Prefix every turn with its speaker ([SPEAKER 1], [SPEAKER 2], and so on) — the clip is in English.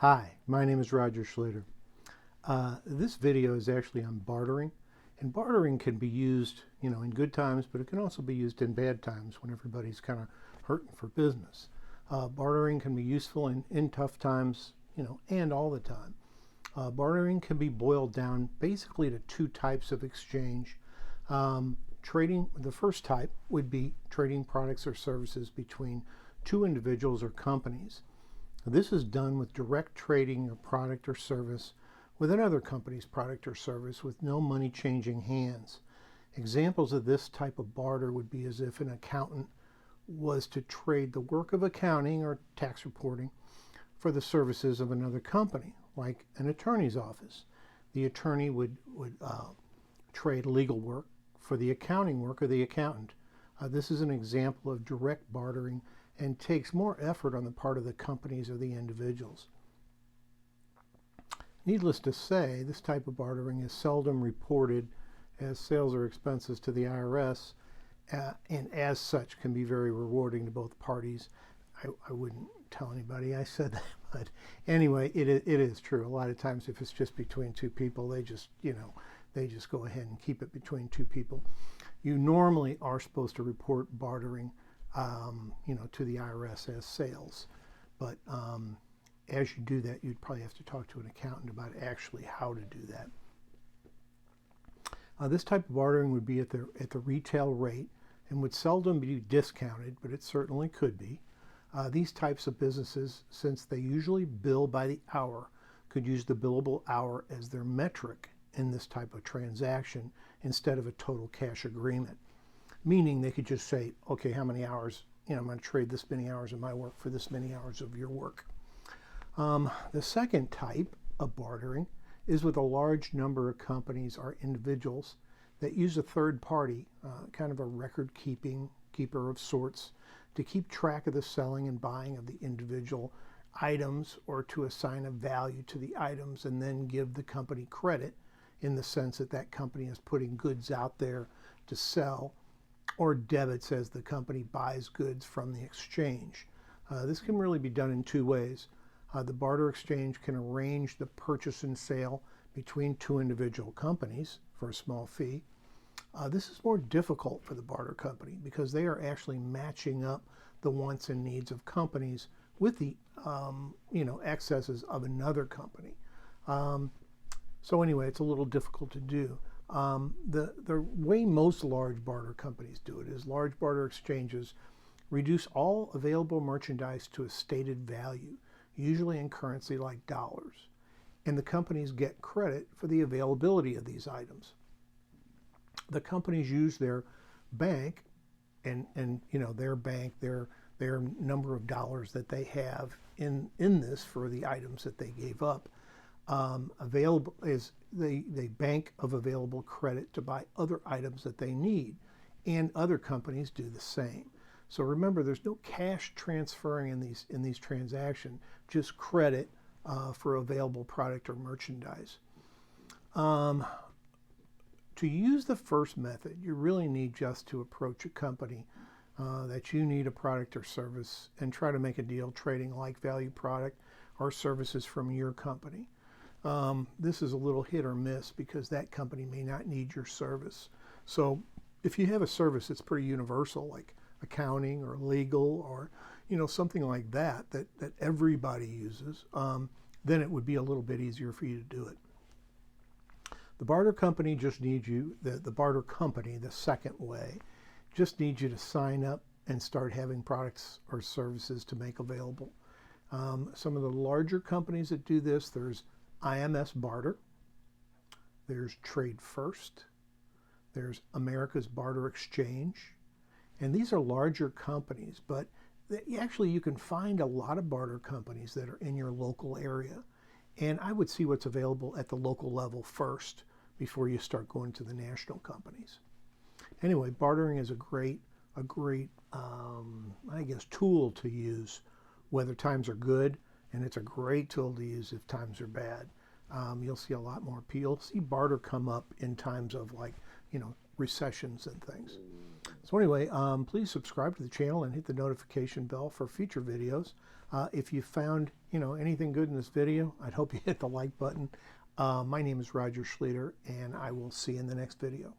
[SPEAKER 1] Hi, my name is Roger Schluter. This video is actually on bartering, and bartering can be used, in good times, but it can also be used in bad times when everybody's kind of hurting for business. Bartering can be useful in tough times, and all the time. Bartering can be boiled down basically to two types of exchange. Trading, the first type would be trading products or services between two individuals or companies. This is done with direct trading of product or service with another company's product or service with no money changing hands. Examples of this type of barter would be as if an accountant was to trade the work of accounting or tax reporting for the services of another company, like an attorney's office. The attorney would trade legal work for the accounting work of the accountant. This is an example of direct bartering and takes more effort on the part of the companies or the individuals. Needless to say, this type of bartering is seldom reported as sales or expenses to the IRS, and as such can be very rewarding to both parties. I wouldn't tell anybody I said that, but anyway, it is true. A lot of times if it's just between two people, they just go ahead and keep it between two people. You normally are supposed to report bartering to the IRS as sales. But as you do that, you'd probably have to talk to an accountant about actually how to do that. This type of bartering would be at the retail rate and would seldom be discounted, but it certainly could be. These types of businesses, since they usually bill by the hour, could use the billable hour as their metric in this type of transaction instead of a total cash agreement. Meaning they could just say, okay, how many hours, I'm going to trade this many hours of my work for this many hours of your work. The second type of bartering is with a large number of companies or individuals that use a third party, kind of a record keeper of sorts, to keep track of the selling and buying of the individual items or to assign a value to the items and then give the company credit in the sense that that company is putting goods out there to sell, or debits as the company buys goods from the exchange. This can really be done in two ways. The barter exchange can arrange the purchase and sale between two individual companies for a small fee. This is more difficult for the barter company because they are actually matching up the wants and needs of companies with the excesses of another company. So anyway, it's a little difficult to do. The way most large barter companies do it is large barter exchanges reduce all available merchandise to a stated value, usually in currency like dollars, and the companies get credit for the availability of these items. The companies use their bank and their bank, their number of dollars that they have in this for the items that they gave up. Available is they bank of available credit to buy other items that they need, and other companies do the same. So remember, there's no cash transferring in these transactions, just credit for available product or merchandise. To use the first method, you really need just to approach a company that you need a product or service and try to make a deal trading like value product or services from your company. This is a little hit or miss because that company may not need your service. So if you have a service that's pretty universal, like accounting or legal or something like that everybody uses, then it would be a little bit easier for you to do it. The barter company just needs you, the barter company, the second way, just needs you to sign up and start having products or services to make available. Some of the larger companies that do this, there's IMS Barter, there's Trade First, there's America's Barter Exchange, and these are larger companies, but actually you can find a lot of barter companies that are in your local area, and I would see what's available at the local level first before you start going to the national companies. Anyway, bartering is a great tool to use whether times are good, and it's a great tool to use if times are bad. You'll see a lot more people. You'll see barter come up in times of recessions and things. So anyway, please subscribe to the channel and hit the notification bell for future videos. If you found anything good in this video, I'd hope you hit the like button. My name is Roger Schlueter, and I will see you in the next video.